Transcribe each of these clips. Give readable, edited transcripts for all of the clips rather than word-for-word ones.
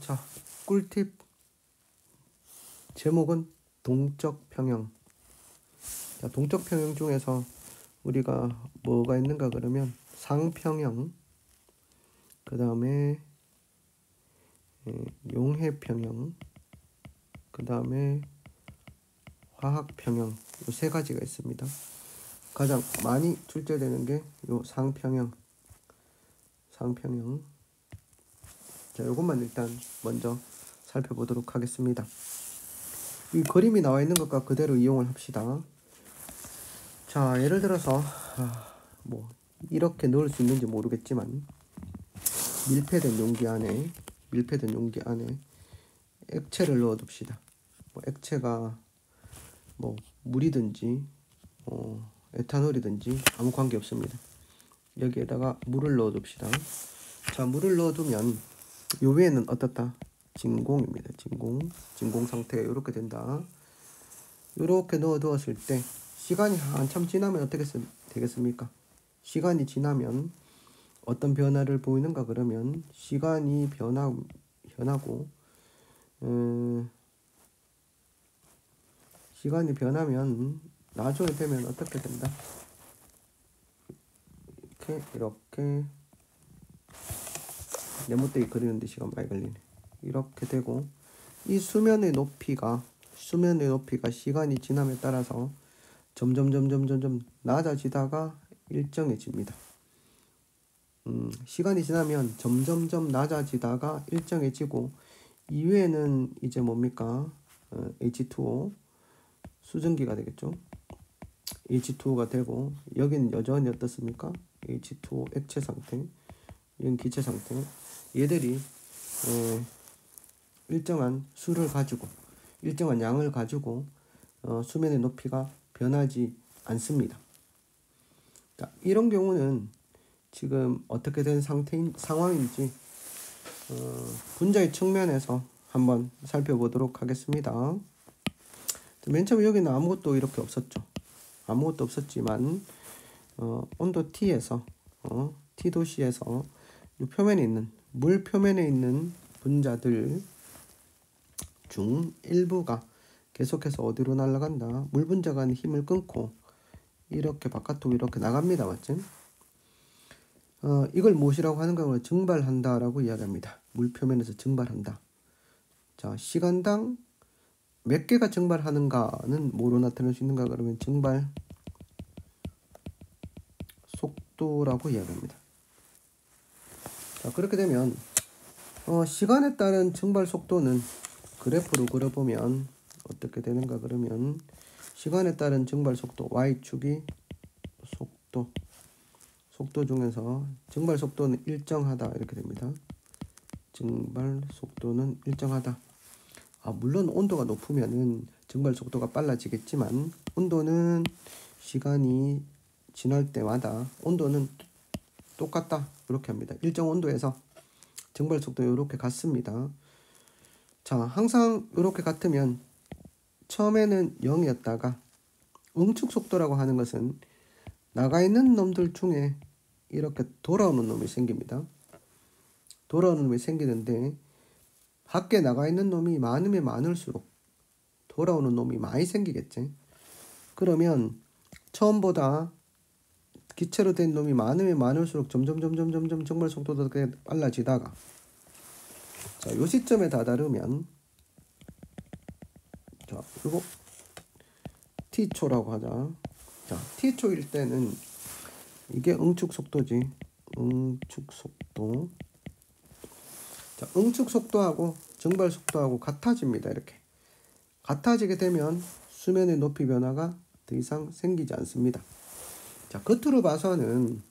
자, 꿀팁 제목은 동적 평형. 자, 동적 평형 중에서 우리가 뭐가 있는가 그러면 상평형, 그 다음에 용해평형, 그 다음에 화학평형, 요 세 가지가 있습니다. 가장 많이 출제되는 게 요 상평형. 자, 요것만 일단 먼저 살펴보도록 하겠습니다. 이 그림이 나와 있는 것과 그대로 이용을 합시다. 자, 예를 들어서 뭐 이렇게 넣을 수 있는지 모르겠지만 밀폐된 용기 안에 액체를 넣어 둡시다. 뭐 액체가 뭐 물이든지 에탄올이든지 아무 관계 없습니다. 여기에다가 물을 넣어 둡시다. 자, 물을 넣어 두면 요 위에는 어떻다? 진공입니다. 진공 상태가 이렇게 된다. 이렇게 넣어 두었을 때 시간이 한참 지나면 어떻게 되겠습니까? 시간이 지나면 어떤 변화를 보이는가 그러면 시간이 변하면 나중에 되면 어떻게 된다? 이렇게 네모떼기 그리는데 시간 많이 걸리네. 이렇게 되고 이 수면의 높이가 시간이 지남에 따라서 점점 낮아지다가 일정해집니다. 시간이 지나면 점점 낮아지다가 일정해지고 이외에는 이제 뭡니까? H2O 수증기가 되겠죠. H2O가 되고 여기는 여전히 어떻습니까? H2O 액체 상태, 이건 기체 상태. 얘들이 일정한 수를 가지고 일정한 양을 가지고 수면의 높이가 변하지 않습니다. 자, 이런 경우는 지금 어떻게 된 상황인지 분자의 측면에서 한번 살펴보도록 하겠습니다. 맨 처음에 여기는 아무것도 이렇게 없었죠. 아무것도 없었지만 온도 T에서 T도시에서 이 표면에 있는 물 표면에 있는 분자들 중 일부가 계속해서 어디로 날아간다? 물 분자가 힘을 끊고 이렇게 바깥으로 이렇게 나갑니다. 맞죠? 이걸 무엇이라고 하는가? 증발한다라고 이야기합니다. 물 표면에서 증발한다. 자, 시간당 몇 개가 증발하는가는 뭐로 나타낼 수 있는가? 그러면 증발 속도라고 이야기합니다. 자, 그렇게 되면 시간에 따른 증발 속도는 그래프로 그려보면 어떻게 되는가 그러면 시간에 따른 증발 속도 Y축이 속도 중에서 증발 속도는 일정하다 이렇게 됩니다. 증발 속도는 일정하다. 물론 온도가 높으면은 증발 속도가 빨라지겠지만 온도는 시간이 지날 때마다 온도는 똑같다 이렇게 합니다. 일정 온도에서 증발 속도 이렇게 같습니다. 자, 항상 이렇게 같으면 처음에는 0이었다가 응축 속도라고 하는 것은 나가 있는 놈들 중에 이렇게 돌아오는 놈이 생깁니다. 돌아오는 놈이 생기는데 밖에 나가 있는 놈이 많으면 많을수록 돌아오는 놈이 많이 생기겠지. 그러면 처음보다 기체로 된 놈이 많으면 많을수록 점점 증발 속도도 빨라지다가 자, 요 시점에 다다르면 자, 그리고 T초라고 하자. 자, T초일 때는 이게 응축 속도지. 응축 속도. 자, 응축 속도하고 증발 속도하고 같아집니다. 이렇게. 같아지게 되면 수면의 높이 변화가 더 이상 생기지 않습니다. 자, 겉으로 봐서는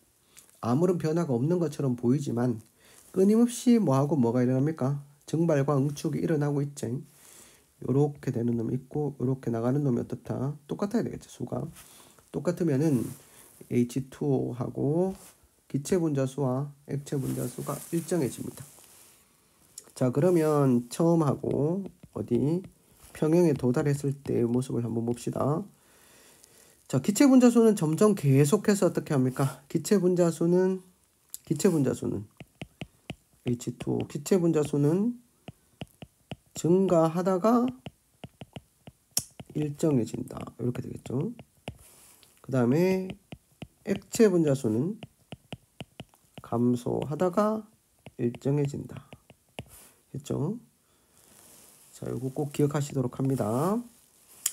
아무런 변화가 없는 것처럼 보이지만 끊임없이 뭐하고 뭐가 일어납니까? 증발과 응축이 일어나고 있지. 요렇게 되는 놈이 있고 요렇게 나가는 놈이 어떻다? 똑같아야 되겠죠. 수가. 똑같으면은 H2O하고 기체 분자 수와 액체 분자 수가 일정해집니다. 자, 그러면 처음하고 어디 평형에 도달했을 때의 모습을 한번 봅시다. 자, 기체 분자 수는 점점 계속해서 어떻게 합니까? 기체 분자 수는 H2O 기체 분자 수는 증가하다가 일정해진다. 이렇게 되겠죠. 그 다음에 액체 분자수는 감소하다가 일정해진다. 했죠? 자, 이거 꼭 기억하시도록 합니다.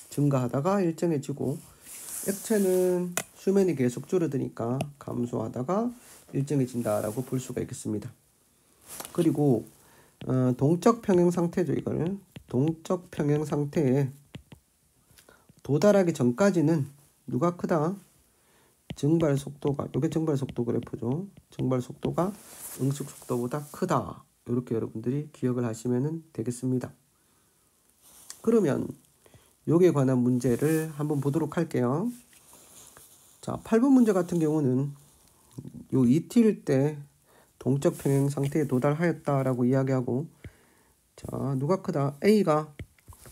증가하다가 일정해지고, 액체는 수면이 계속 줄어드니까 감소하다가 일정해진다라고 볼 수가 있겠습니다. 그리고 동적 평행 상태죠. 이걸 동적 평행 상태에 도달하기 전까지는 누가 크다? 증발 속도가, 이게 증발 속도 그래프죠. 증발 속도가 응축 속도보다 크다. 이렇게 여러분들이 기억을 하시면 되겠습니다. 그러면 요게 관한 문제를 한번 보도록 할게요. 자, 8번 문제 같은 경우는 요 2t일 때 동적 평행 상태에 도달하였다라고 이야기하고, 자, 누가 크다? A가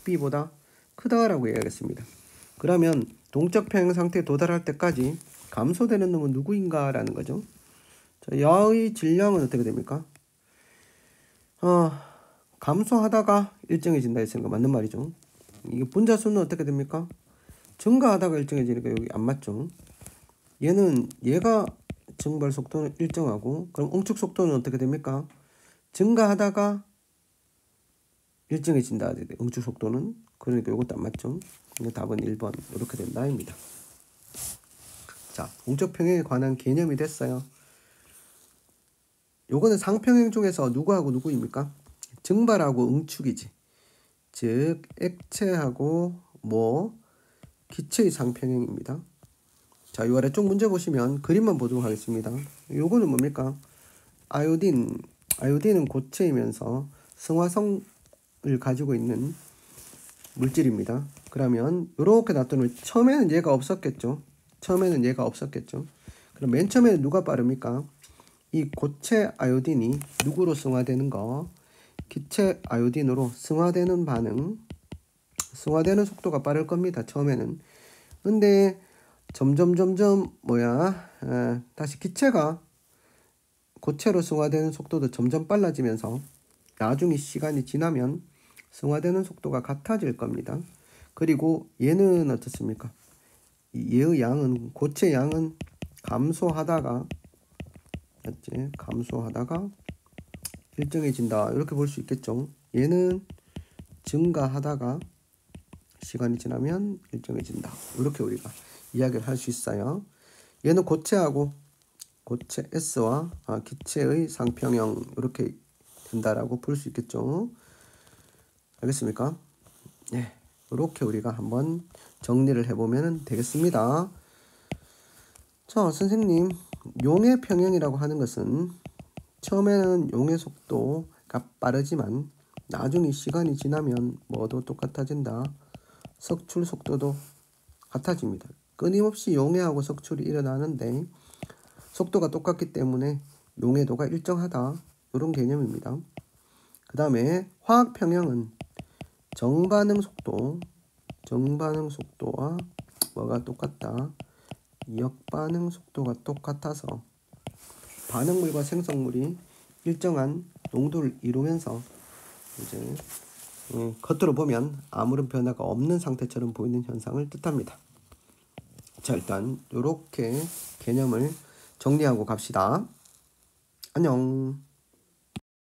B보다 크다라고 이야기했습니다. 그러면 동적 평행 상태에 도달할 때까지 감소되는 놈은 누구인가 라는 거죠. 자, 야의 질량은 어떻게 됩니까? 감소하다가 일정해진다 했으니까 맞는 말이죠. 이게 분자수는 어떻게 됩니까? 증가하다가 일정해지니까 여기 안 맞죠. 얘가 증발 속도는 일정하고, 그럼 응축 속도는 어떻게 됩니까? 증가하다가 일정해진다. 응축 속도는. 그러니까 이것도 안 맞죠. 답은 1번 이렇게 된다입니다. 자, 동적 평행에 관한 개념이 됐어요. 요거는 상평행 중에서 누구하고 누구입니까? 증발하고 응축이지. 즉 액체하고 기체의 상평행입니다. 자, 이 아래쪽 문제 보시면 그림만 보도록 하겠습니다. 요거는 뭡니까? 아요딘은 고체이면서 승화성을 가지고 있는 물질입니다. 그러면 이렇게 놔두면 처음에는 얘가 없었겠죠. 그럼 맨 처음에는 누가 빠릅니까? 이 고체 아요딘이 누구로 승화되는 거? 기체 아요딘으로 승화되는 승화되는 속도가 빠를 겁니다. 처음에는. 근데 점점 다시 기체가 고체로 승화되는 속도도 점점 빨라지면서 나중에 시간이 지나면 승화되는 속도가 같아질 겁니다. 그리고 얘는 어떻습니까? 얘의 양은, 고체 양은 감소하다가 일정해진다. 이렇게 볼 수 있겠죠. 얘는 증가하다가 시간이 지나면 일정해진다. 이렇게 우리가 이야기를 할 수 있어요. 얘는 고체하고 고체 S와 기체의 상평형 이렇게 된다라고 볼 수 있겠죠. 알겠습니까? 네, 이렇게 우리가 한번 정리를 해보면 되겠습니다. 자, 선생님, 용의 평형이라고 하는 것은 처음에는 용의 속도가 빠르지만 나중에 시간이 지나면 뭐도 똑같아진다. 석출 속도도 같아집니다. 끊임없이 용해하고 석출이 일어나는데 속도가 똑같기 때문에 용해도가 일정하다. 이런 개념입니다. 그 다음에 화학 평형은 정반응 속도와 뭐가 똑같다? 역반응 속도가 똑같아서 반응물과 생성물이 일정한 농도를 이루면서 이제 겉으로 보면 아무런 변화가 없는 상태처럼 보이는 현상을 뜻합니다. 자, 일단 이렇게 개념을 정리하고 갑시다. 안녕.